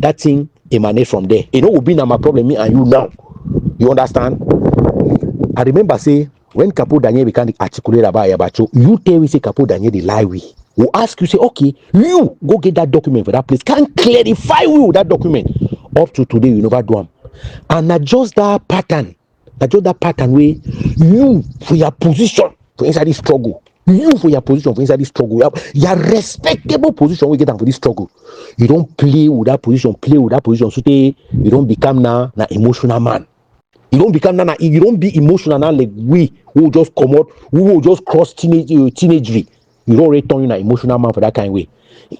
that thing emanate from there. You know, will be now my problem, me and you now. You understand? I remember say when Capo Daniel began to articulate about Yabacho, you tell me say Capo Daniel the lie we. We'll ask you, say, okay, you go get that document for that place. Can clarify with that document. Up to today, you never do them. And adjust that pattern. Adjust that pattern where you for your position for inside this struggle. You for your position for inside this struggle. Your respectable position we get them for this struggle. You don't play with that position, so you don't become now an emotional man. You don't become now, you don't be emotional now like we who just come out, who will just cross teenagery. You don't return an emotional man for that kind of way.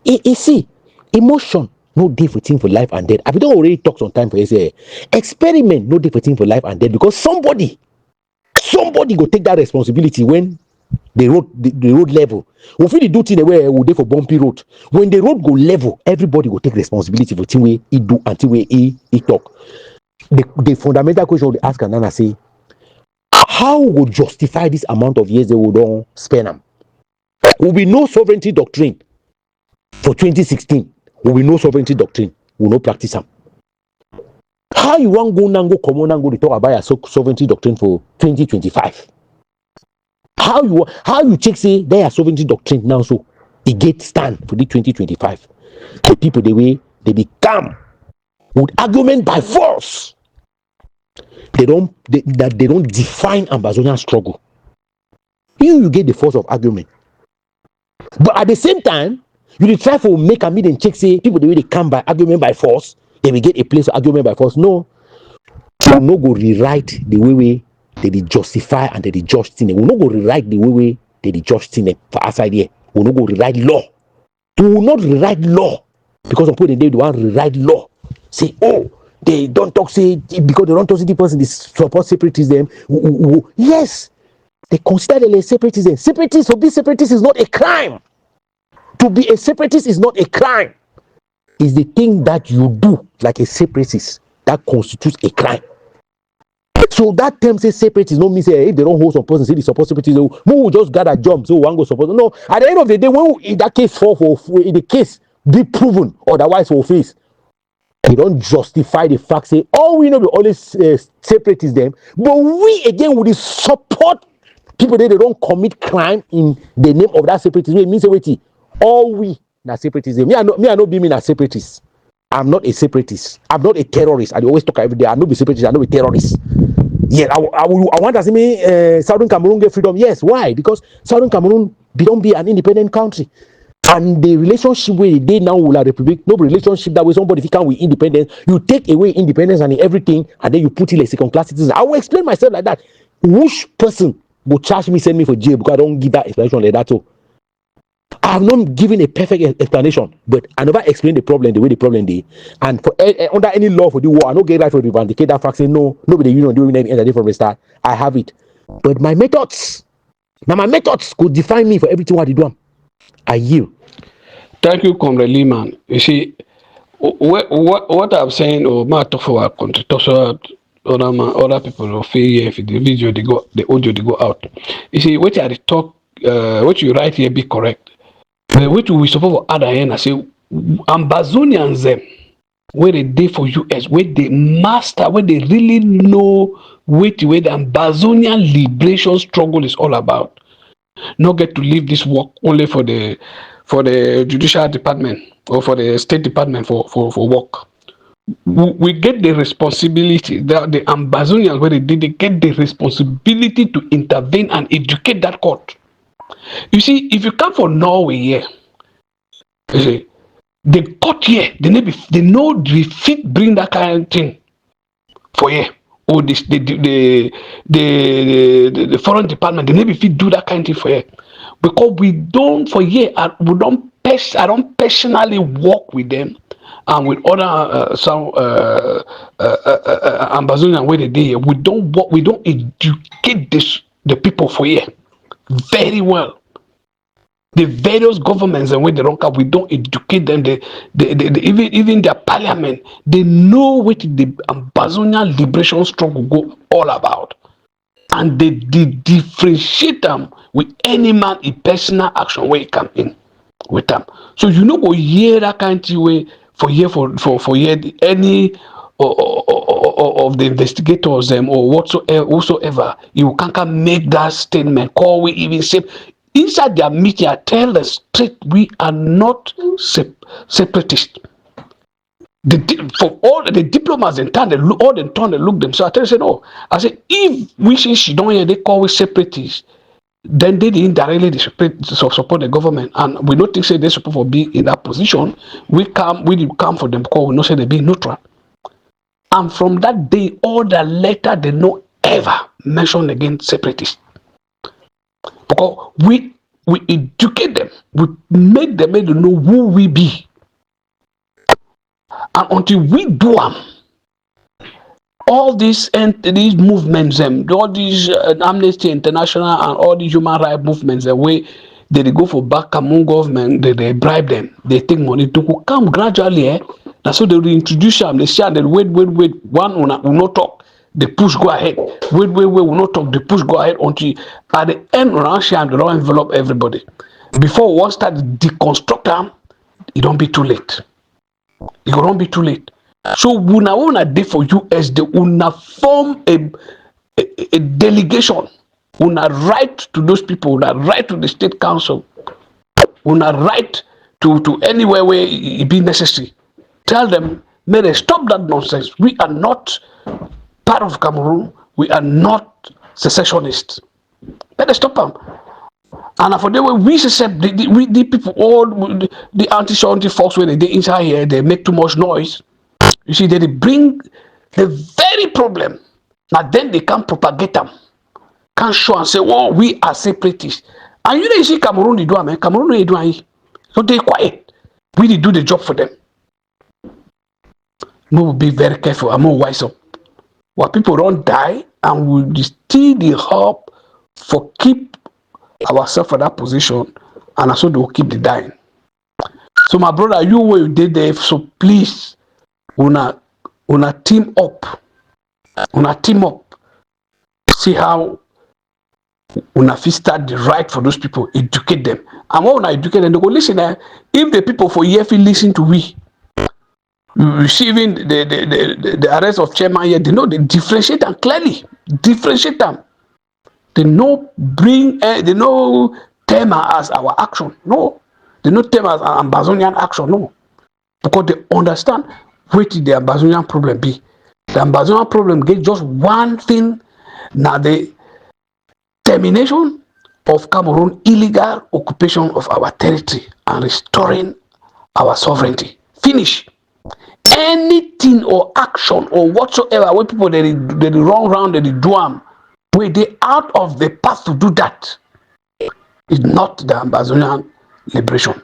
You see, emotion no different thing for life and death. I don't already talk sometime for you say experiment no different thing for life and death because somebody go take that responsibility when the road level. We feel the do thing where we dey for bumpy road. When the road go level, everybody go take responsibility for thing way he do until way he talk. The fundamental question we ask and say, how we go justify this amount of years they will don't spend them? Will be no sovereignty doctrine for 2016. Will be no sovereignty doctrine. We will not practice them. How you want go come on and go to talk about your sovereignty doctrine for 2025? How you check say there are sovereignty doctrine now so it get stand for the 2025? The people the way they become with argument by force. They don't define Ambazonian struggle. You get the force of argument. But at the same time, you try to make a meeting check say people the way they come by argument by force, they will get a place of argument by force. No, we no go rewrite the way they justify and they judge thing. We no go rewrite the way they judge thing for us idea. We no go rewrite law. We will not rewrite law because of putting they want to rewrite law. Say, oh, they don't talk say because they don't talk say the person is support separatism. Yes, they consider them a separatism. To be separatist is not a crime. To be a separatist is not a crime. It's the thing that you do like a separatist that constitutes a crime. So that term says separatist, no mean say if they don't hold some person say they support separatism, we will just gather jump so one go support. No, at the end of the day, when in that case in the case be proven otherwise for face, they don't justify the fact say all we know we always separatist them, but we again would support people that they don't commit crime in the name of that separatism. It means wait, all we na separatism. Me I know be a separatist. I'm not a separatist. I'm not a terrorist. I always talk every day. I know be separatist. I know be terrorist. Yeah, I want to see me Southern Cameroon get freedom. Yes, why? Because Southern Cameroon don't be an independent country. And the relationship where they now will a republic, no relationship that way somebody can with independence. You take away independence and everything, and then you put it like second class citizen. I will explain myself like that. Which person will charge me, send me for jail because I don't give that explanation like that too? I have not given a perfect explanation, but I never explained the problem the way the problem did. And for under any law for the war, I don't get right for the vindicate that fact. Say no, nobody union doing anything from the start. I have it, but my methods could define me for everything what I do. I yield. Thank you, Comrade Lehman. You see, what I'm saying, or my talk for our country, talk about other people who feel if the video they go, the audio they go out. You see, what I talk, what you write here be correct. Which we supposed to add again, I say, Ambazonians them, where they do for US, where they master, where they really know where the Ambazonian liberation struggle is all about. Not get to leave this work only for the judicial department or for the state department for work. We get the responsibility, the Ambazonians where they get the responsibility to intervene and educate that court. You see, if you come from Norway here, you see, the court here, they know they fit bring that kind of thing for here. Or the foreign department, they never fit do that kind of thing for here. Because we don't for here, I don't personally work with them and with other some Ambazonian where they do here. We don't educate the people for here very well. The various governments and where they don't come, we don't educate them. Even their parliament, they know what the Ambazonian liberation struggle go all about, and they differentiate them with any man in personal action where he come in with them. So you know go hear that kind of way for year any of the investigators or whatsoever, you can't make that statement. Call we even say inside their meeting, I tell the straight, we are not separatists. For all the diplomats in town, they look themselves. I tell you, say no. I say if we say she don't hear, they call we separatists. Then they indirectly support the government, and we don't think say they support for being in that position. We come for them because we know say they be neutral. And from that day, all the letter they no ever mention again separatists. Because we educate them, we make them know who we be. And until we do them, all these movements, all these Amnesty International and all these human rights movements, the way they go for back among government, they bribe them, they take money to come gradually. And so they will introduce them, they say, they wait, one will not talk, they push go ahead. Wait, will not talk, they push go ahead until at the end, around share they don't envelope everybody. Before one start deconstruct them, it don't be too late. It don't be too late. So una day for US, the una form a delegation. Una write to those people, una write to the state council, una write to anywhere where it be necessary. Tell them, may they stop that nonsense. We are not part of Cameroon. We are not secessionists. Let them stop them. And for the way we accept the people, all the anti-sovereignty folks when they inside here, they make too much noise. You see, they bring the very problem. Now then they can propagate them. Can show and say, oh, we are separatists. And you see Cameroon, they do it, man. Cameroon, they do it. So they quiet. We did do the job for them. We will be very careful and more wise up. What people don't die and we still the hope for keep ourselves for that position, and also they will keep the dying. So my brother, you were did there, so please una team up. See how una fit start the right for those people, educate them. And when una educate them, they go listen. If the people for here feel listen to we, receiving the arrest of chairman here, they know they differentiate them clearly. Differentiate them. They know they know Tema as our action. No. They know Tema as an Ambazonian action. No. Because they understand what the Ambazonian problem be. The Ambazonian problem get just one thing. Now the termination of Cameroon illegal occupation of our territory and restoring our sovereignty. Finish. Anything or action or whatsoever where people they run around, they do them, where they out of the path to do that is not the Ambazonian liberation.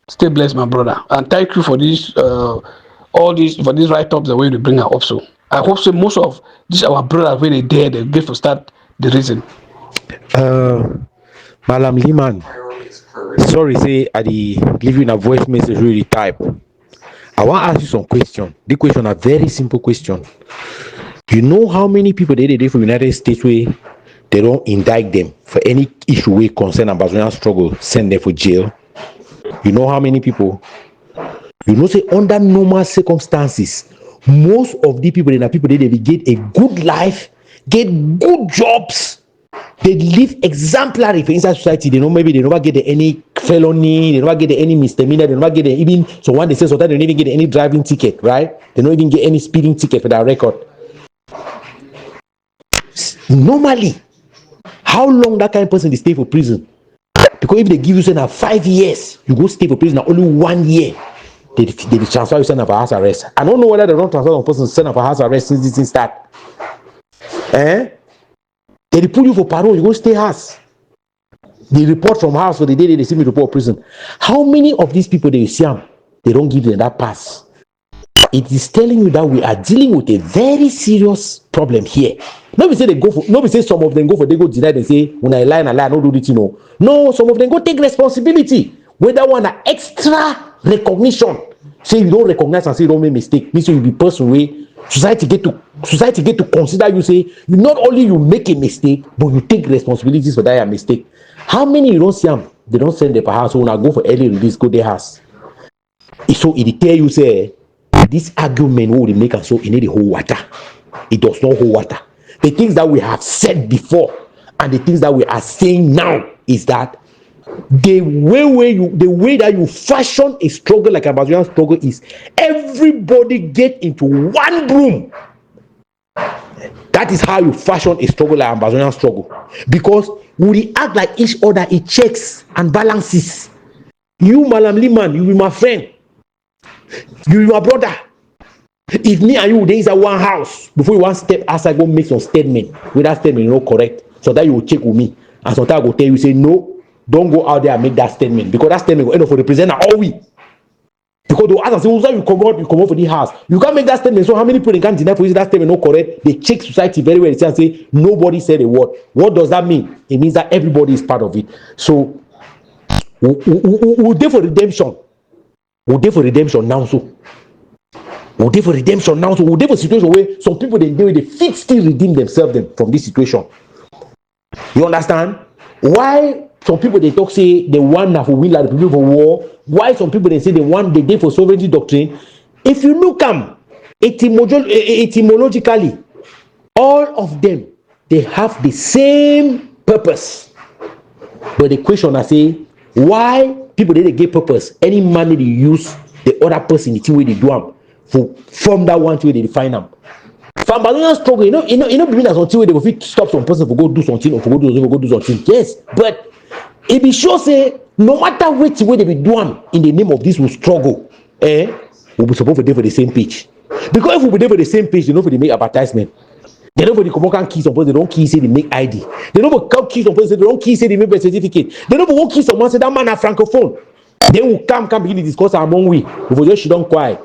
Stay blessed, my brother, and thank you for this all these for these write-ups the way you bring her up. So I hope so most of these our brothers when they there they get to start the reason. Malam Liman, sorry, say I leave you in a voice message really type. I want to ask you some question. The question a very simple question. You know how many people they did for United States where they don't indict them for any issue we concern Ambazonian struggle, send them for jail? You know how many people? You know, say under normal circumstances, most of the people, they get a good life, get good jobs, they live exemplary for inside society. They know maybe they never get any felony, they never get any misdemeanor, they never get even so when they say so that they don't even get any driving ticket, right? They don't even get any speeding ticket for their record. Normally, how long that kind of person they stay for prison? Because if they give you say now 5 years, you go stay for prison now only 1 year. They transfer you send for house arrest. I don't know whether they don't transfer a person send for house arrest since this thing start. They put you for parole, you go stay house. They report from house for the day they see me report prison. How many of these people they see them, they don't give them that pass? It is telling you that we are dealing with a very serious problem here. Nobody say they go for, nobody say some of them go for, they go deny and say, when I lie, I don't do it, you know. No, some of them go take responsibility. Whether one extra recognition. Say you don't recognize and say you don't make mistake. Means you be person way. Society get to consider you, say you not only you make a mistake, but you take responsibilities for that mistake. How many you don't see them? They don't send them for house, so when I go for early release, go their house. So it tell you say this argument will make us so in the whole water. It does not hold water. The things that we have said before and the things that we are saying now is that the way that you fashion a struggle like Ambazonian struggle is everybody get into one room. That is how you fashion a struggle like Ambazonian struggle, because we act like each other. It checks and balances. You Malam Liman, you be my friend, you be my brother. If me and you dey inside one house, before you want step outside go make some statement wey that statement no correct, so that you will check with me, and sometimes I go tell you say no, don't go out there and make that statement, because that statement go end up for the presenter all we. Because they will ask and say, why you come out for the house, you can't make that statement. So how many people they can't deny for you that statement no correct? They check society very well. They say nobody said a word. What does that mean? It means that everybody is part of it. So we'll there for redemption. We'll there for redemption now. So we'll there for redemption now. So we'll there for situation where some people they fit still redeem themselves from this situation. You understand? Why some people they talk say they want to win like the people for war? Why some people they say they want the day for sovereignty doctrine? If you look etymologically, all of them they have the same purpose. But the question I say, why people they get purpose? Any money they use the other person the way they do them from that one way they define them. For Ambazonian struggle, you know, believe that until they will fit stop some person for go do something or for go do something. Yes, but it be sure say no matter which way they be doing in the name of this will struggle, we'll be supposed to be for the same page. Because if we be there for the same page, they know for they make advertisement. They know for the come key some person, they don't key say they make ID. They know for come key some person, they don't key say they make birth certificate. They know for one key someone say that man a francophone. They will come begin to discuss among we. If we just don't quiet.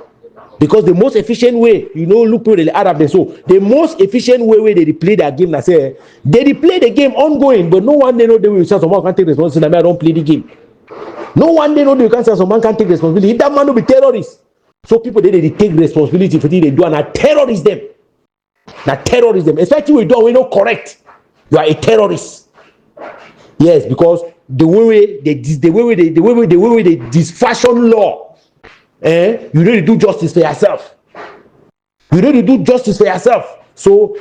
Because the most efficient way, look to the Arab they so the most efficient way they play their game, I say they play the game ongoing, but no one they know they will say someone can take responsibility. I don't play the game. No one they know they can say someone can take responsibility. If that man will be terrorist. So people they take responsibility for what they do and I terrorize them. Now terrorize them, especially we don't we know correct. You are a terrorist. Yes, because the way they disfashion law. You need to do justice for yourself. You need to do justice for yourself. So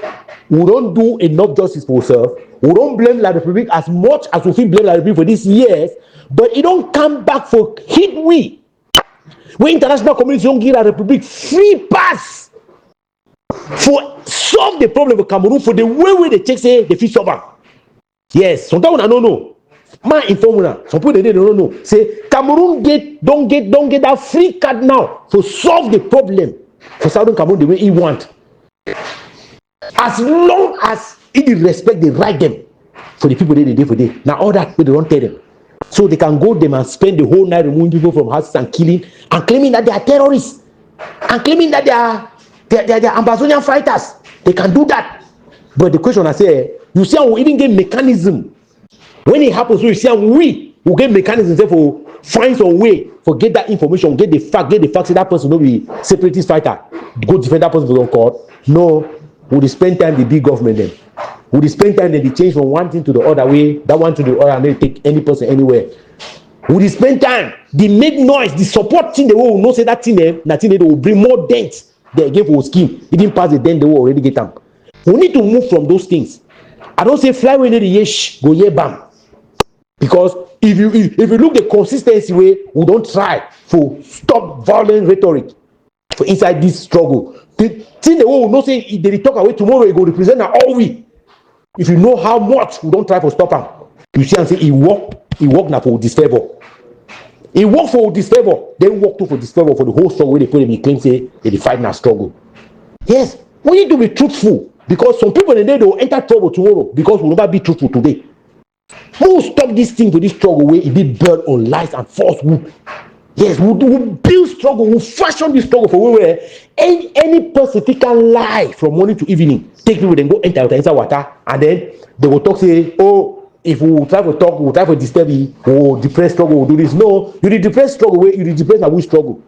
we don't do enough justice for ourselves. We don't blame La Republic as much as we feel blame La Republic for these years, but it don't come back for hit we. When international community don't give La Republic free pass for solve the problem of Cameroon for the way they check say the fish over. Yes, sometimes I don't know. My informer, some people they don't know. Say Cameroon don't get that free card now to solve the problem for Southern Cameroon the way he want. As long as he respect the right them for the people they do for day. Now all that they don't tell them. So they can go them and spend the whole night removing people from houses and killing and claiming that they are terrorists and claiming that they are Ambazonian fighters. They can do that. But the question I say, you see how we even get mechanism. When it happens, we see we will get mechanisms for find some way for get that information, get the fact say that person will be separatist fighter, go defend that person for court. No, we spend time the big government then. We spend time then they change from one thing to the other way, that one to the other, and they take any person anywhere. We spend time, they make noise, the support thing they will not say that thing they will bring more dent they give for scheme. It didn't pass the dent they will already get them. We need to move from those things. I don't say fly away the yesh, go ye bam. Because if you look the consistency way, we don't try to stop violent rhetoric for inside this struggle. The thing they will not say they talk away tomorrow, it will represent all we. If you know how much we don't try to stop them, you see and say he work now for disfavor. He work for disfavor, they work too for disfavor for the whole struggle where they put him in claim say they fight now struggle. Yes, we need to be truthful because some people in there they will enter trouble tomorrow because we will never be truthful today. Who will stop this thing for this struggle where it be built on lies and falsehood? Yes, we'll build struggle, we'll fashion this struggle for where any person can lie from morning to evening. Take people then go enter water and then they will talk say, oh, if we try to talk, we'll try to disturb you, we'll depress struggle, we'll do this. No, you the depressed struggle where you the depressed and we struggle.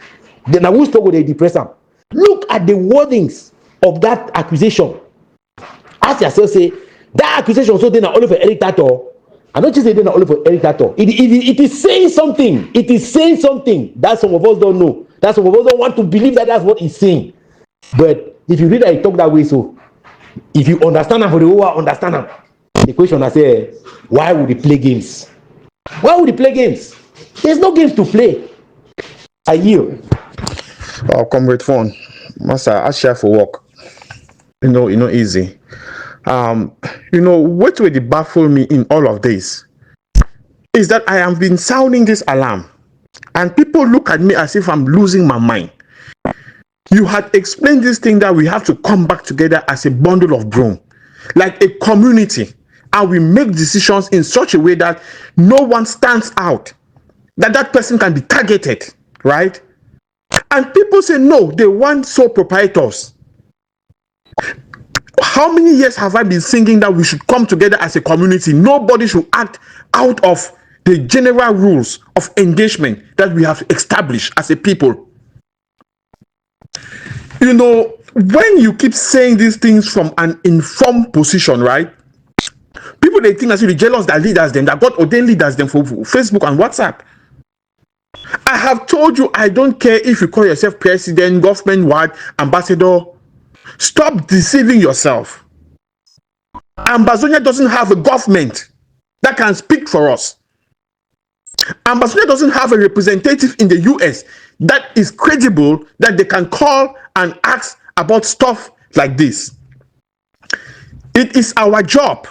Then I will struggle, they depress them. Look at the wordings of that accusation. Ask yourself, say, that accusation so then only for Eric Tato. I don't just say they're not only for Eric Tato. It is saying something. It is saying something that some of us don't know. That's why we don't want to believe that that's what he's saying. But if you read that he talk that way, so if you understand him for the whole world, understand him. The question I say, why would he play games? Why would he play games? There's no games to play. I yield. Comrade phone. Master, I share for work. Easy. What really baffle me in all of this is that I have been sounding this alarm, and people look at me as if I'm losing my mind. You had explained this thing that we have to come back together as a bundle of broom, like a community, and we make decisions in such a way that no one stands out, that person can be targeted, right? And people say no, they want sole proprietors. How many years have I been singing that we should come together as a community? Nobody should act out of the general rules of engagement that we have established as a people. When you keep saying these things from an informed position, right? People, they think as if you're jealous that leaders them, that God ordained leaders them for Facebook and WhatsApp. I have told you, I don't care if you call yourself president, government, what, ambassador. Stop deceiving yourself. Ambazonia doesn't have a government that can speak for us. Ambazonia doesn't have a representative in the US that is credible, that they can call and ask about stuff like this. It is our job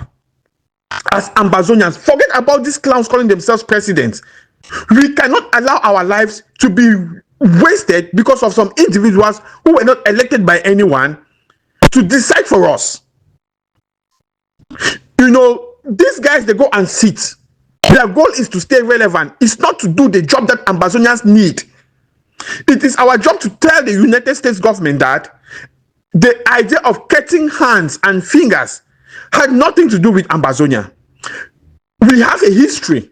as Ambazonians. Forget about these clowns calling themselves presidents. We cannot allow our lives to be wasted because of some individuals who were not elected by anyone to decide for us. These guys, they go and sit. Their goal is to stay relevant. It's not to do the job that Ambazonians need. It is our job to tell the United States government that the idea of cutting hands and fingers had nothing to do with Ambazonia. We have a history.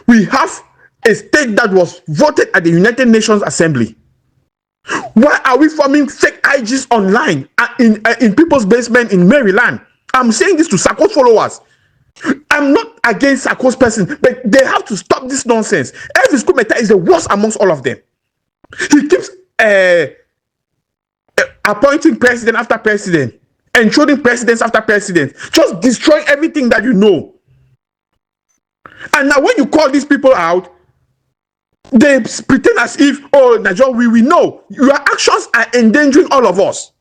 We have a state that was voted at the United Nations Assembly. Why are we forming fake IGs online in people's basement in Maryland? I'm saying this to Sarko's followers. I'm not against Sarko's person, but they have to stop this nonsense. Elvis Kumeta is the worst amongst all of them. He keeps appointing president after president, ensuring presidents after president, just destroying everything that you know. And now when you call these people out, they pretend as if, Nigeria, we know. Your actions are endangering all of us.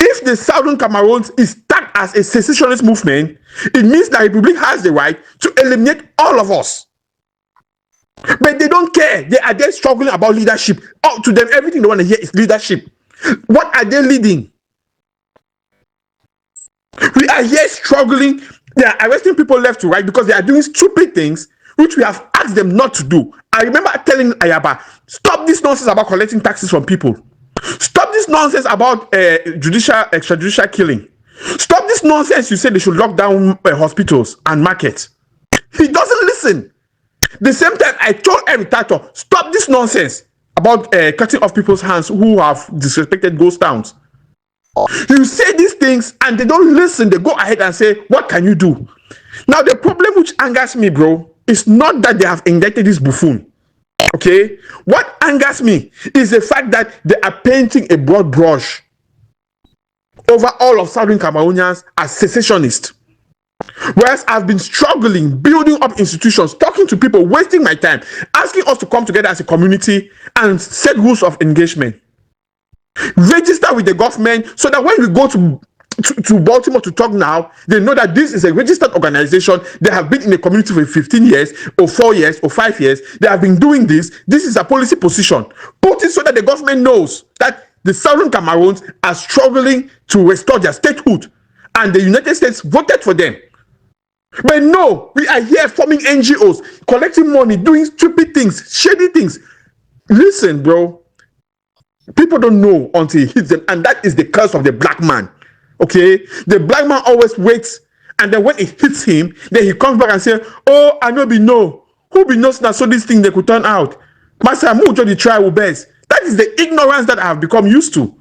If the Southern Cameroons is tagged as a secessionist movement, it means that the Republic has the right to eliminate all of us. But they don't care. They are there struggling about leadership. To them, everything they want to hear is leadership. What are they leading? We are here struggling. They are arresting people left to right because they are doing stupid things which we have asked them not to do. I remember telling Ayaba, stop this nonsense about collecting taxes from people. Stop this nonsense about extrajudicial killing. Stop this nonsense you say they should lock down hospitals and markets. He doesn't listen. The same time, I told Eric Tato, stop this nonsense about cutting off people's hands who have disrespected ghost towns. You say these things and they don't listen. They go ahead and say, what can you do? Now, the problem which angers me, bro, is not that they have indicted this buffoon. Okay? What angers me is the fact that they are painting a broad brush over all of Southern Cameroonians as secessionists. Whereas I've been struggling, building up institutions, talking to people, wasting my time, asking us to come together as a community and set rules of engagement. Register with the government so that when we go to Baltimore to talk now, they know that this is a registered organization. They have been in the community for 15 years or 4 years or 5 years. They have been doing this. This is a policy position. Put it so that the government knows that the Southern Cameroons are struggling to restore their statehood and the United States voted for them. But no, we are here forming NGOs, collecting money, doing stupid things, shady things. Listen, bro, people don't know until it hits them, and that is the curse of the black man. Okay, the black man always waits, and then when it hits him, then he comes back and says, "Oh, I know be know who be knows now, so this thing they could turn out." Master, mucho the try will best. That is the ignorance that I have become used to.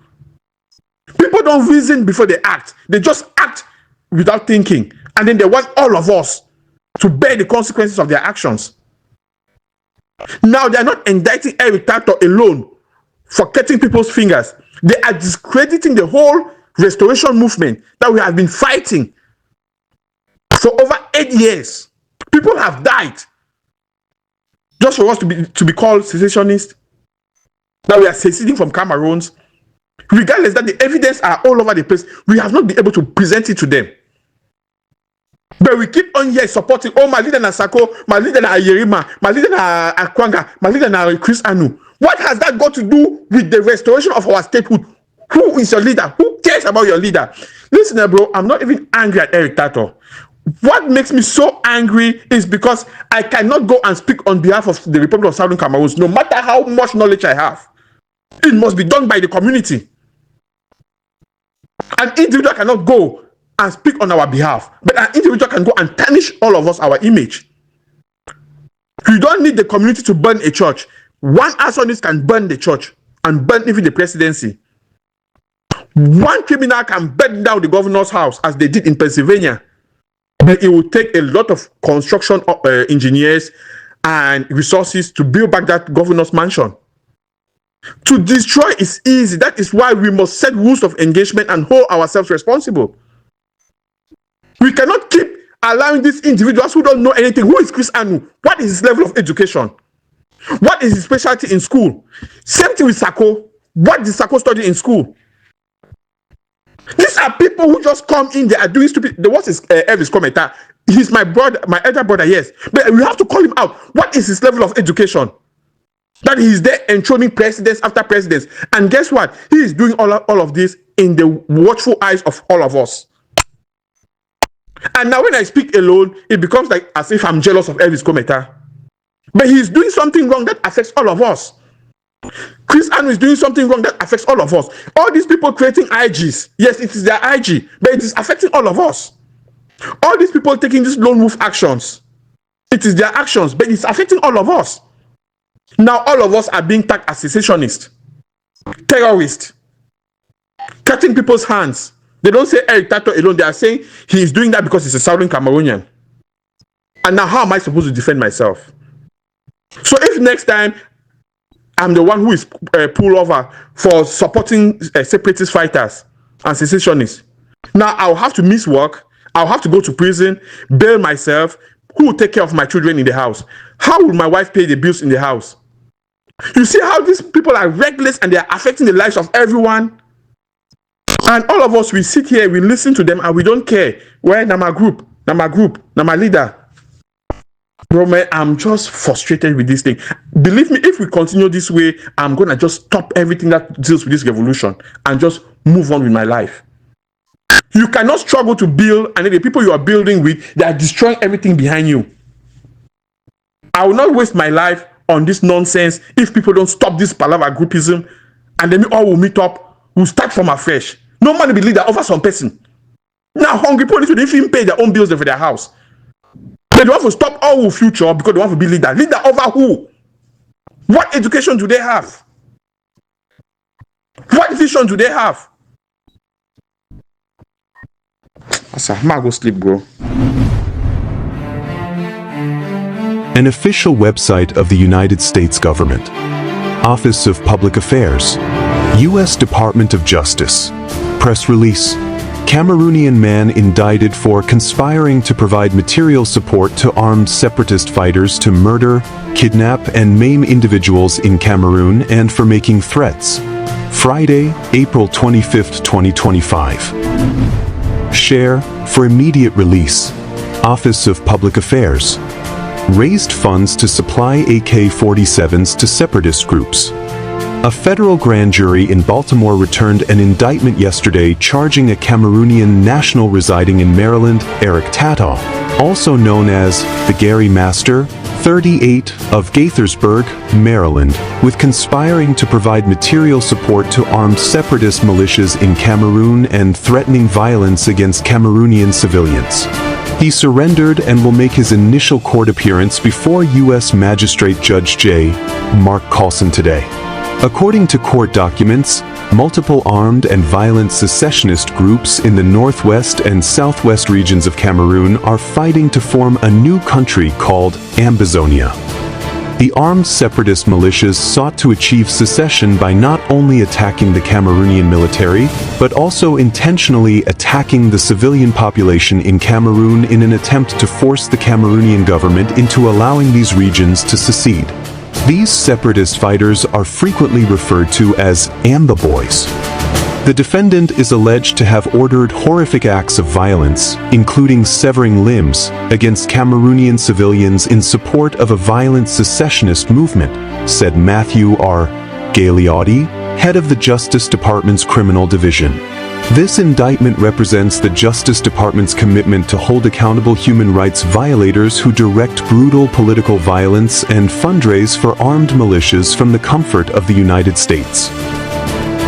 People don't reason before they act; they just act without thinking, and then they want all of us to bear the consequences of their actions. Now they are not indicting Eric Tato alone for cutting people's fingers. They are discrediting the whole restoration movement that we have been fighting for over 8 years. People have died just for us to be called secessionists, that we are seceding from Cameroons. Regardless that the evidence are all over the place, we have not been able to present it to them. But we keep on here supporting, oh, my leader na Sako, my leader na Ayerima, my leader na Akwanga, my leader na Chris Anu. What has that got to do with the restoration of our statehood? Who is your leader? Who cares about your leader? Listen, bro, I'm not even angry at Eric Tato. What makes me so angry is because I cannot go and speak on behalf of the Republic of Southern Cameroon, no matter how much knowledge I have. It must be done by the community. An individual cannot go and speak on our behalf, but an individual can go and tarnish all of us, our image. You don't need the community to burn a church. One arsonist can burn the church and burn even the presidency. One criminal can burn down the governor's house, as they did in Pennsylvania. But it will take a lot of construction engineers and resources to build back that governor's mansion. To destroy is easy. That is why we must set rules of engagement and hold ourselves responsible. We cannot keep allowing these individuals who don't know anything. Who is Chris Anu? What is his level of education? What is his specialty in school? Same thing with Sako. What did Sako study in school? These are people who just come in, they are doing stupid. What is Elvis commenter? He's my brother, my elder brother, yes. But we have to call him out. What is his level of education? That he's there enthroning presidents after presidents. And guess what? He is doing all of this in the watchful eyes of all of us. And now when I speak alone, it becomes like as if I'm jealous of Elvis commenter. But he's doing something wrong that affects all of us. Chris Anu is doing something wrong that affects all of us. All these people creating IGs, yes, it is their IG, but it is affecting all of us. All these people taking these lone wolf actions, it is their actions, but it's affecting all of us. Now all of us are being tagged as secessionists, terrorists, cutting people's hands. They don't say Eric Tato alone, they are saying he is doing that because he's a Southern Cameroonian. And now how am I supposed to defend myself? So if next time I'm the one who is pulled over for supporting separatist fighters and secessionists, now I'll have to miss work, I'll have to go to prison, bail myself. Who will take care of my children in the house? How will my wife pay the bills in the house? You see how these people are reckless and they are affecting the lives of everyone? And all of us, we sit here, we listen to them, and we don't care. Well, now my group, now my leader. Bro, man, I'm just frustrated with this thing. Believe me, if we continue this way, I'm going to just stop everything that deals with this revolution and just move on with my life. You cannot struggle to build, and then the people you are building with, they are destroying everything behind you. I will not waste my life on this nonsense if people don't stop this palaver groupism, and then we all will meet up, we'll start from afresh. No man will be leader over some person. Now, hungry police will even pay their own bills for their house. They want to stop our future because they want to be leader. Leader over who? What education do they have? What vision do they have? I'm gonna go sleep, bro. An official website of the United States government. Office of Public Affairs. U.S. Department of Justice. Press release. Cameroonian man indicted for conspiring to provide material support to armed separatist fighters to murder, kidnap, and maim individuals in Cameroon and for making threats. Friday, April 25, 2025. Share for immediate release. Office of Public Affairs. Raised funds to supply AK-47s to separatist groups. A federal grand jury in Baltimore returned an indictment yesterday charging a Cameroonian national residing in Maryland, Eric Tato, also known as the Gary Master, 38, of Gaithersburg, Maryland, with conspiring to provide material support to armed separatist militias in Cameroon and threatening violence against Cameroonian civilians. He surrendered and will make his initial court appearance before U.S. Magistrate Judge J. Mark Carlson today. According to court documents, multiple armed and violent secessionist groups in the northwest and southwest regions of Cameroon are fighting to form a new country called Ambazonia. The armed separatist militias sought to achieve secession by not only attacking the Cameroonian military, but also intentionally attacking the civilian population in Cameroon in an attempt to force the Cameroonian government into allowing these regions to secede. These separatist fighters are frequently referred to as Amba Boys. The defendant is alleged to have ordered horrific acts of violence, including severing limbs, against Cameroonian civilians in support of a violent secessionist movement, said Matthew R. Gagliotti, head of the Justice Department's Criminal Division. This indictment represents the Justice Department's commitment to hold accountable human rights violators who direct brutal political violence and fundraise for armed militias from the comfort of the United States.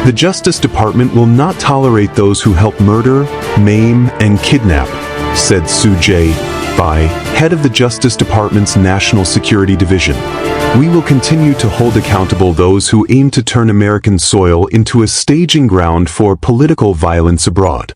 The Justice Department will not tolerate those who help murder, maim, and kidnap, said Sujay Bai, head of the Justice Department's National Security Division. We will continue to hold accountable those who aim to turn American soil into a staging ground for political violence abroad.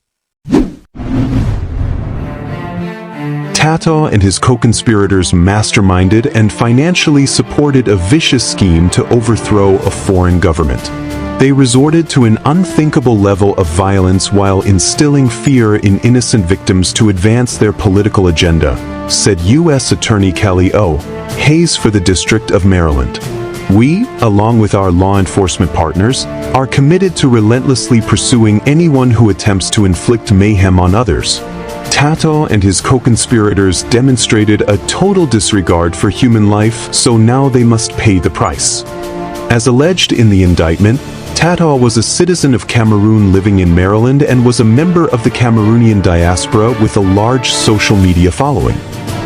Tata and his co-conspirators masterminded and financially supported a vicious scheme to overthrow a foreign government. They resorted to an unthinkable level of violence while instilling fear in innocent victims to advance their political agenda, said U.S. Attorney Kelly O. Hayes for the District of Maryland. We, along with our law enforcement partners, are committed to relentlessly pursuing anyone who attempts to inflict mayhem on others. Tata and his co-conspirators demonstrated a total disregard for human life, so now they must pay the price. As alleged in the indictment, Tata was a citizen of Cameroon living in Maryland and was a member of the Cameroonian diaspora with a large social media following.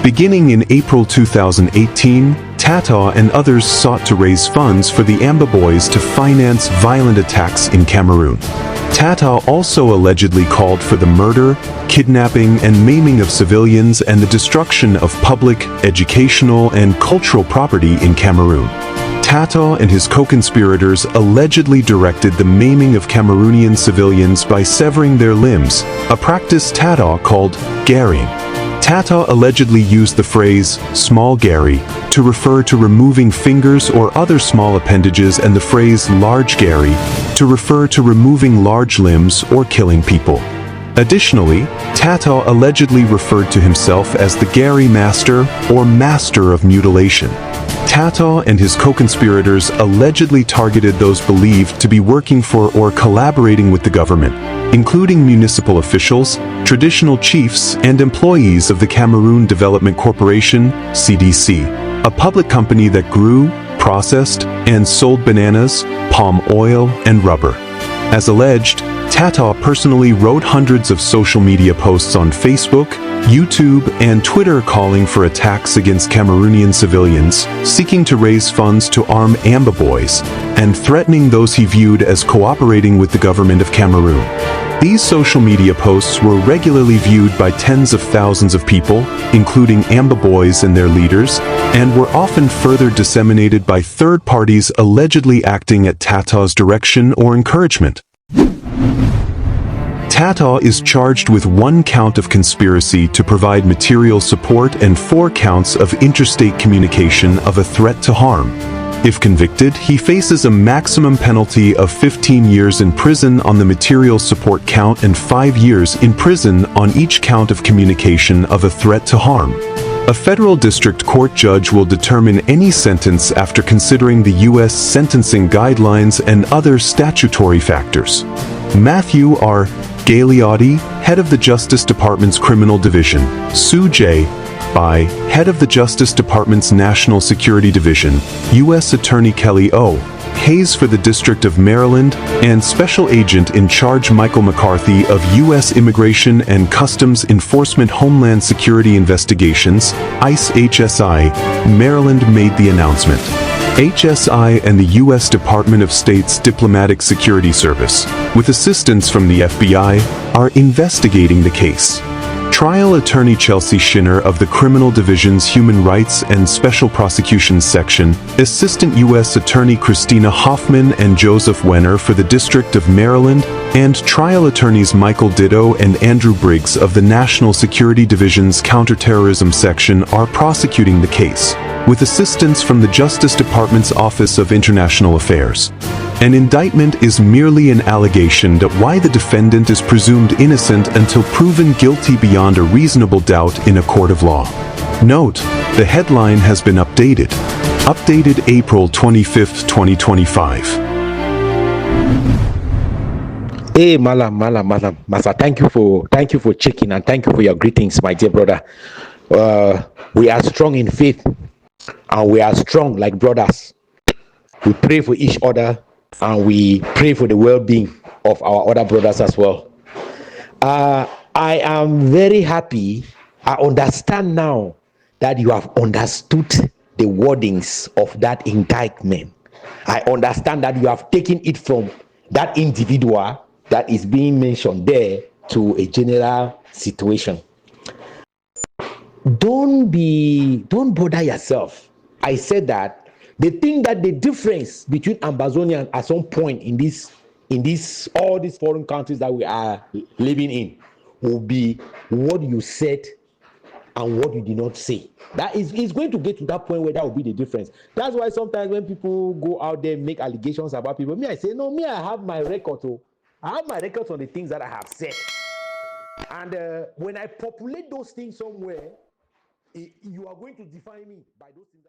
Beginning in April 2018, Tata and others sought to raise funds for the Amba Boys to finance violent attacks in Cameroon. Tata also allegedly called for the murder, kidnapping, and maiming of civilians and the destruction of public, educational, and cultural property in Cameroon. Tata and his co-conspirators allegedly directed the maiming of Cameroonian civilians by severing their limbs, a practice Tata called garrying. Tata allegedly used the phrase small garry to refer to removing fingers or other small appendages and the phrase large garry to refer to removing large limbs or killing people. Additionally, Tata allegedly referred to himself as the garry master or master of mutilation. Tata and his co-conspirators allegedly targeted those believed to be working for or collaborating with the government, including municipal officials, traditional chiefs, and employees of the Cameroon Development Corporation, CDC, a public company that grew, processed, and sold bananas, palm oil, and rubber. As alleged, Tata personally wrote hundreds of social media posts on Facebook, YouTube, and Twitter calling for attacks against Cameroonian civilians, seeking to raise funds to arm Amba Boys, and threatening those he viewed as cooperating with the government of Cameroon. These social media posts were regularly viewed by tens of thousands of people, including Amba Boys and their leaders, and were often further disseminated by third parties allegedly acting at Tata's direction or encouragement. Tata is charged with 1 count of conspiracy to provide material support and 4 counts of interstate communication of a threat to harm. If convicted, he faces a maximum penalty of 15 years in prison on the material support count and 5 years in prison on each count of communication of a threat to harm. A federal district court judge will determine any sentence after considering the U.S. sentencing guidelines and other statutory factors. Matthew R. Gagliotti, head of the Justice Department's Criminal Division, Sujay Bai, head of the Justice Department's National Security Division, U.S. Attorney Kelly O. Hayes for the District of Maryland, and Special Agent in Charge Michael McCarthy of U.S. Immigration and Customs Enforcement Homeland Security Investigations, ICE HSI, Maryland made the announcement. HSI and the U.S. Department of State's Diplomatic Security Service, with assistance from the FBI, are investigating the case. Trial Attorney Chelsea Schinner of the Criminal Division's Human Rights and Special Prosecutions Section, Assistant U.S. Attorney Christina Hoffman and Joseph Wenner for the District of Maryland, and trial attorneys Michael Ditto and Andrew Briggs of the National Security Division's Counterterrorism Section are prosecuting the case, with assistance from the Justice Department's Office of International Affairs. An indictment is merely an allegation that why the defendant is presumed innocent until proven guilty beyond a reasonable doubt in a court of law. Note, the headline has been updated. Updated April 25, 2025. Hey, Malam, Masa, thank you for checking and thank you for your greetings, my dear brother. We are strong in faith and we are strong like brothers. We pray for each other and we pray for the well-being of our other brothers as well. I am very happy. I understand now that you have understood the wordings of that indictment. I understand that you have taken it from that individual that is being mentioned there to a general situation. Don't bother yourself. I said that they think that the difference between Ambazonian at some point in all these foreign countries that we are living in will be what you said and what you did not say. That is going to get to that point where that will be the difference. That's why sometimes when people go out there and make allegations about people, I say, no, I have my record. I have my records on the things that I have said. And when I populate those things somewhere, you are going to define me by those things.